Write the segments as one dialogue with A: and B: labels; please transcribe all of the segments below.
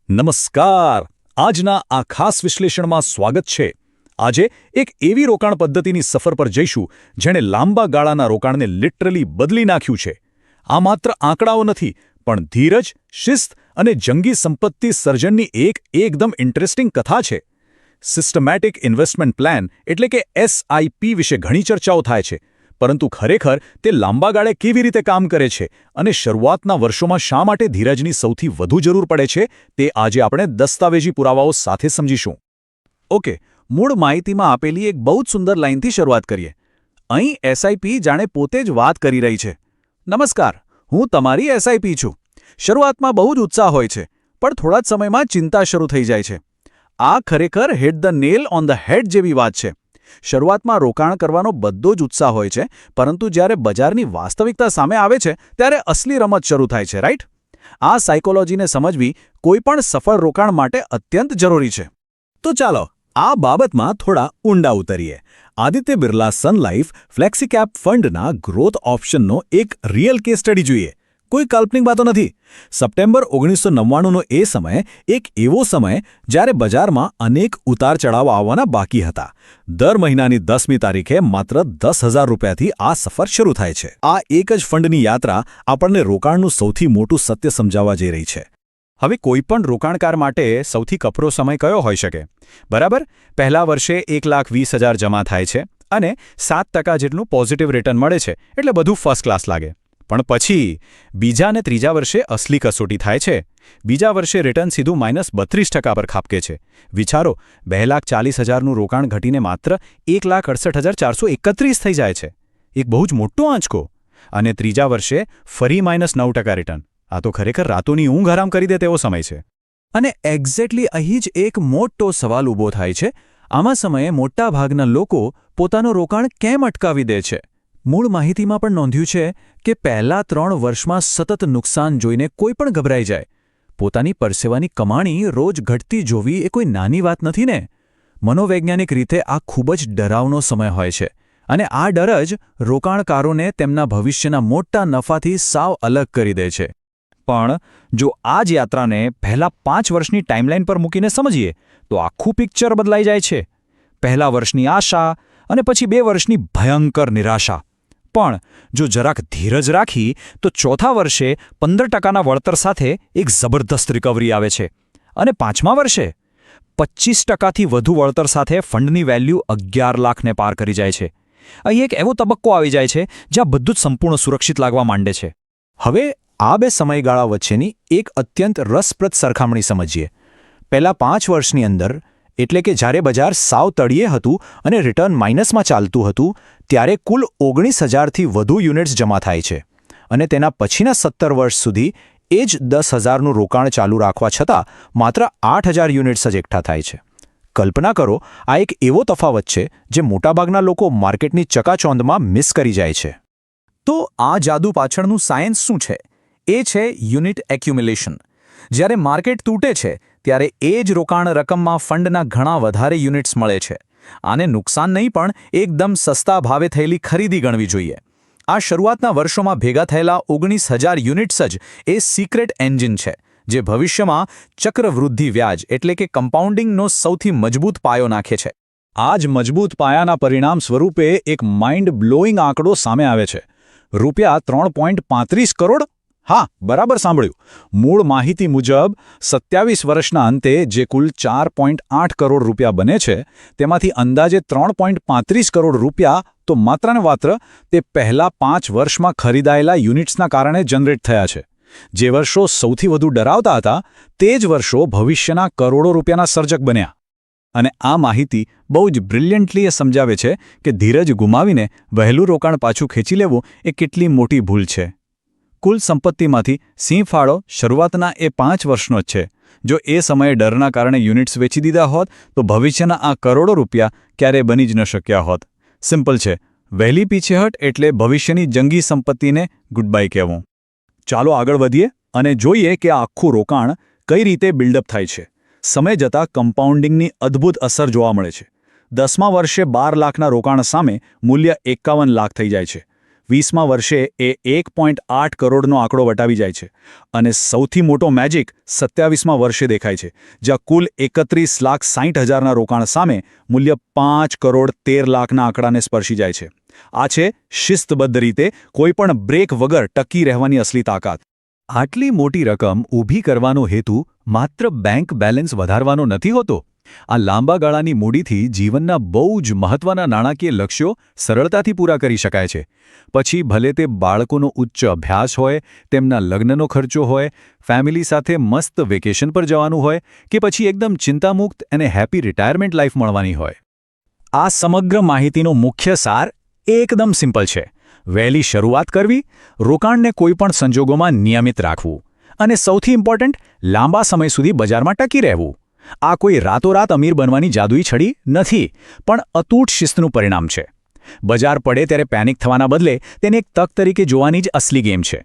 A: નમસ્કાર. આજના આ ખાસ વિશ્લેષણમાં સ્વાગત છે. આજે એક એવી રોકાણ પદ્ધતિની સફર પર જઈશું જેણે લાંબા ગાળાના રોકાણને લિટરલી બદલી નાખ્યું છે. આ માત્ર આંકડાઓ નથી, પણ ધીરજ, શિસ્ત અને જંગી સંપત્તિ સર્જનની એક એકદમ ઇન્ટરેસ્ટિંગ કથા છે. સિસ્ટમેટિક ઇન્વેસ્ટમેન્ટ પ્લાન એટલે કે SIP વિશે ઘણી ચર્ચાઓ થાય છે, પરંતુ ખરેખર તે લાંબા ગાળે કેવી રીતે કામ કરે છે અને શરૂઆતના વર્ષોમાં શા માટે ધીરજની સૌથી વધુ જરૂર પડે છે તે આજે આપણે દસ્તાવેજી પુરાવાઓ સાથે સમજીશું. ઓકે, મૂળ માહિતીમાં આપેલી એક બહુ જ સુંદર લાઇનથી શરૂઆત કરીએ. અહીં SIP જાણે પોતે જ વાત કરી રહી છે. નમસ્કાર, હું તમારી SIP છું. શરૂઆતમાં બહુ જ ઉત્સાહ હોય છે, પણ થોડા જ સમયમાં ચિંતા શરૂ થઈ જાય છે. આ ખરેખર hit the nail on the head જેવી વાત છે. શરૂઆતમાં રોકાણ કરવાનો બધો જ ઉત્સાહ હોય છે, પરંતુ જ્યારે બજારની વાસ્તવિકતા સામે આવે છે ત્યારે અસલી રમત શરૂ થાય છે, રાઈટ? આ સાયકોલોજીને સમજવી કોઈપણ સફળ રોકાણ માટે અત્યંત જરૂરી છે. તો ચાલો આ બાબતમાં થોડા ઊંડા ઉતરીએ. આદિત્ય બિરલા સન લાઈફ ફ્લેક્સીકેપ ફંડના ગ્રોથ ઓપ્શનનો એક રિયલ કેસ સ્ટડી જોઈએ. કોઈ કાલ્પનિક વાતો નથી. સપ્ટેમ્બર 1999નો એ સમય એક એવો સમય જ્યારે બજારમાં અનેક ઉતાર ચઢાવ આવવાના બાકી હતા. દર મહિનાની 10મી તારીખે માત્ર 10,000 રૂપિયાથી આ સફર શરૂ થાય છે. આ એક જ ફંડની યાત્રા આપણને રોકાણનું સૌથી મોટું સત્ય સમજાવવા જઈ રહી છે. હવે કોઈપણ રોકાણકાર માટે સૌથી કપરો સમય કયો હોઈ શકે? બરાબર, પહેલા વર્ષે 1,20,000 જમા થાય છે અને 7% જેટલું પોઝિટિવ રિટર્ન મળે છે, એટલે બધું ફર્સ્ટ ક્લાસ લાગે. પણ પછી બીજા અને ત્રીજા વર્ષે અસલી કસોટી થાય છે. બીજા વર્ષે રિટર્ન સીધું -32% પર ખાબકે છે. વિચારો, 2,40,000નું રોકાણ ઘટીને માત્ર 1,68,431 થઈ જાય છે. એક બહુ જ મોટો આંચકો. અને ત્રીજા વર્ષે ફરી -9% રિટર્ન. આ તો ખરેખર રાતોની ઊંઘ હરામ કરી દે તેવો સમય છે. અને એક્ઝેક્ટલી અહીં જ એક મોટો સવાલ ઊભો થાય છે. આમાં સમયે મોટાભાગના લોકો પોતાનું રોકાણ કેમ અટકાવી દે છે? મૂળ માહિતીમાં પણ નોંધ્યું છે કે પહેલા 3 વર્ષમાં સતત નુકસાન જોઈને કોઈ પણ ગભરાઈ જાય. પોતાની પરસેવાની કમાણી રોજ ઘટતી જોવી એ કોઈ નાની વાત નથી ને. મનોવૈજ્ઞાનિક રીતે આ ખૂબ જ ડરાવનો સમય હોય છે, અને આ ડર જ રોકાણકારોને તેમના ભવિષ્યના મોટા નફાથી સાવ અલગ કરી દે છે. પણ જો આ જ યાત્રાને પહેલા 5 વર્ષની ટાઈમલાઈન પર મૂકીને સમજીએ તો આખું પિક્ચર બદલાઈ જાય છે. પહેલા વર્ષની આશા અને પછી 2 વર્ષની ભયંકર નિરાશા. પણ જો જરાક ધીરજ રાખી તો ચોથા વર્ષે 15%ના વળતર સાથે એક જબરદસ્ત રિકવરી આવે છે. અને 5મા વર્ષે 25%થી વધુ વળતર સાથે ફંડની વેલ્યુ 11 લાખને પાર કરી જાય છે. અહીં એક એવો તબક્કો આવી જાય છે જ્યાં બધું જ સંપૂર્ણ સુરક્ષિત લાગવા માંડે છે. હવે આ બે સમયગાળા વચ્ચેની એક અત્યંત રસપ્રદ સરખામણી સમજીએ. પહેલા 5 વર્ષની અંદર, એટલે કે જ્યારે બજાર સાવ તળિયે હતું અને રિટર્ન માઇનસમાં ચાલતું હતું, ત્યારે કુલ 19,000થી વધુ યુનિટ્સ જમા થાય છે. અને તેના પછીના 17 વર્ષ સુધી એ જ 10,000નું રોકાણ ચાલુ રાખવા છતાં માત્ર 8,000 યુનિટ્સ જ એકઠા થાય છે. કલ્પના કરો, આ એક એવો તફાવત છે જે મોટાભાગના લોકો માર્કેટની ચકાચોંધમાં મિસ કરી જાય છે. તો આ જાદુ પાછળનું સાયન્સ શું છે? એ છે યુનિટ એક્યુમ્યુલેશન. જ્યારે માર્કેટ તૂટે છે ત્યારે એ જ રોકાણ રકમમાં ફંડના ઘણા વધારે યુનિટ્સ મળે છે. આને નુકસાન નહીં, પણ એકદમ સસ્તા ભાવે થયેલી ખરીદી ગણવી જોઈએ. આ શરૂઆતના વર્ષોમાં ભેગા થયેલા 19,000 યુનિટ્સ જ એ સિક્રેટ એન્જિન છે જે ભવિષ્યમાં ચક્રવૃદ્ધિ વ્યાજ એટલે કે કમ્પાઉન્ડિંગનો સૌથી મજબૂત પાયો નાખે છે. આ જ મજબૂત પાયાના પરિણામ સ્વરૂપે એક માઇન્ડ બ્લોઈંગ આંકડો સામે આવે છે. રૂપિયા 3.35 કરોડ. હા, બરાબર સાંભળ્યું. મૂળ માહિતી મુજબ 27 વર્ષના અંતે જે કુલ 4.8 કરોડ રૂપિયા બને છે, તેમાંથી અંદાજે 3.35 કરોડ રૂપિયા તો માત્ર ને માત્ર તે પહેલા 5 વર્ષમાં ખરીદાયેલા યુનિટ્સના કારણે જનરેટ થયા છે. જે વર્ષો સૌથી વધુ ડરાવતા હતા, તે જ વર્ષો ભવિષ્યના કરોડો રૂપિયાના સર્જક બન્યા. અને આ માહિતી બહુ જ બ્રિલિયન્ટલી એ સમજાવે છે કે ધીરજ ગુમાવીને વહેલું રોકાણ પાછું ખેંચી લેવું એ કેટલી મોટી ભૂલ છે. કુલ સંપત્તિમાંથી સિંહ ફાળો શરૂઆતના એ 5 વર્ષનો જ છે. જો એ સમયે ડરના કારણે યુનિટ્સ વેચી દીધા હોત તો ભવિષ્યના આ કરોડો રૂપિયા ક્યારેય બની જ ન શક્યા હોત. સિમ્પલ છે. વહેલી પીછેહટ એટલે ભવિષ્યની જંગી સંપત્તિને ગુડ બાય કહેવું. ચાલો આગળ વધીએ અને જોઈએ કે આ આખું રોકાણ કઈ રીતે બિલ્ડઅપ થાય છે. સમય જતાં કમ્પાઉન્ડિંગની અદ્ભુત અસર જોવા મળે છે. 10મા વર્ષે 12 લાખના રોકાણ સામે મૂલ્ય 51 લાખ થઈ જાય છે. 20મા વર્ષે એ 1.8 કરોડનો આંકડો વટાવી જાય છે અને સૌથી મોટો મેજિક 27મા વર્ષે દેખાય છે, જ્યાં કુલ 31,60,000ના રોકાણ સામે મૂલ્ય 5 કરોડ 13 લાખના આંકડાને સ્પર્શી જાય છે. આ છે શિસ્તબદ્ધ રીતે કોઈપણ બ્રેક વગર ટકી રહેવાની અસલી તાકાત. આટલી મોટી રકમ ઊભી કરવાનો હેતુ માત્ર બેંક બેલેન્સ વધારવાનો નથી હોતો. આ લાંબા ગાળાની મૂડીથી જીવનના બહુ જ મહત્વના નાણાકીય લક્ષ્યો સરળતાથી પૂરા કરી શકાય છે. પછી ભલે તે બાળકોનો ઉચ્ચ અભ્યાસ હોય, તેમના લગ્નનો ખર્ચો હોય, ફેમિલી સાથે મસ્ત વેકેશન પર જવાનું હોય કે પછી એકદમ ચિંતામુક્ત અને હેપી રિટાયરમેન્ટ લાઈફ મળવાની હોય. આ સમગ્ર માહિતીનો મુખ્ય સાર એકદમ સિમ્પલ છે. વહેલી શરૂઆત કરવી, રોકાણને કોઈપણ સંજોગોમાં નિયમિત રાખવું અને સૌથી ઇમ્પોર્ટન્ટ, લાંબા સમય સુધી બજારમાં ટકી રહેવું. આ કોઈ રાતોરાત અમીર બનવાની જાદુઈ છડી નથી, પણ અતૂટ શિસ્તનું પરિણામ છે. બજાર પડે ત્યારે પેનિક થવાના બદલે તેને એક તક તરીકે જોવાની જ અસલી ગેમ છે.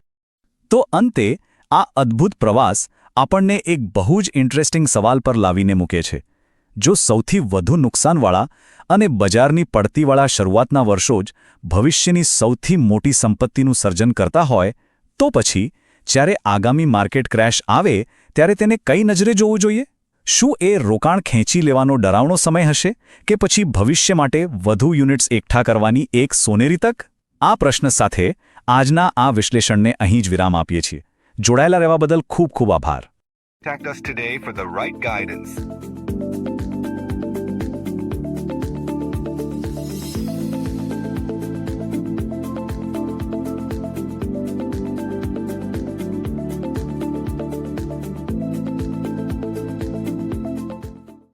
A: તો અંતે આ અદ્ભુત પ્રવાસ આપણને એક બહુ જ ઇન્ટરેસ્ટિંગ સવાલ પર લાવીને મૂકે છે. જો સૌથી વધુ નુકસાનવાળા અને બજારની પડતીવાળા શરૂઆતના વર્ષો જ ભવિષ્યની સૌથી મોટી સંપત્તિનું સર્જન કરતા હોય, તો પછી જ્યારે આગામી માર્કેટ ક્રેશ આવે ત્યારે તેને કઈ નજરે જોવું જોઈએ? શું એ રોકાણ ખેંચી લેવાનો ડરાવનો સમય હશે કે પછી ભવિષ્ય માટે વધુ યુનિટ્સ એકઠા કરવાની એક સોનેરી તક? આ પ્રશ્ન સાથે આજના આ વિશ્લેષણને અહીં જ વિરામ આપીએ છીએ. જોડાયેલા રહેવા બદલ ખૂબ ખૂબ આભાર.
B: Contact us today for the right guidance.